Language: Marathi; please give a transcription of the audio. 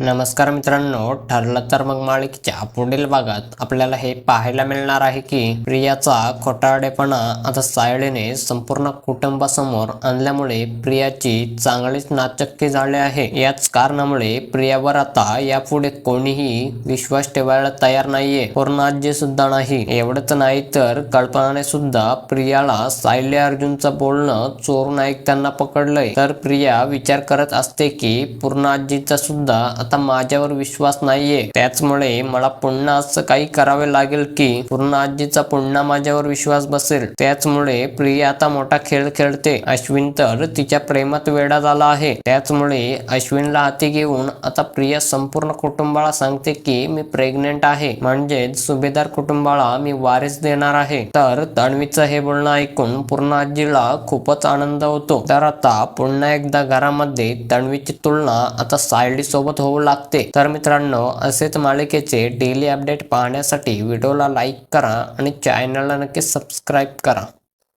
नमस्कार मित्रांनो, ठरलं तर मग मालिकेच्या पुढील भागात आपल्याला हे पाहायला मिळणार आहे की प्रियाचा खोटारडेपणा आता सायलीने संपूर्ण कुटुंबासमोर आणल्यामुळे प्रियाची चांगलीच नाचक्की झाली आहे। याच कारणामुळे प्रियावर आता यापुढे कोणीही विश्वास ठेवायला तयार नाहीये, पूर्ण आजी सुद्धा नाही। एवढंच नाही तर कल्पनाने सुद्धा प्रियाला सायली अर्जुनचं बोलणं चोरून ऐकताना पकडलंय। तर प्रिया विचार करत असते की पूर्ण आजीचा सुद्धा आता माझ्यावर विश्वास नाहीये, त्याचमुळे मला पुन्हा असं काही करावे लागेल की पूर्ण आजीचा पुन्हा माझ्यावर विश्वास बसेल। त्याचमुळे प्रिया आता मोठा खेळ खेळते। अश्विन तर तिच्या प्रेमात वेडा झाला आहे, त्याचमुळे अश्विनला हाती घेऊन आता प्रिया संपूर्ण कुटुंबाला सांगते की मी प्रेग्नेंट आहे, म्हणजे सुभेदार कुटुंबाला मी वारीस देणार आहे। तर तन्वीचं हे बोलणं ऐकून पूर्ण आजीला खूपच आनंद होतो। तर आता पुन्हा एकदा घरामध्ये तन्वीची तुलना आता सायली सोबत होऊ लागते। तर मित्रांनो, असेच मालिकेचे डेली अपडेट पाहण्यासाठी व्हिडिओला लाईक करा आणि चॅनलला नक्की सबस्क्राईब करा।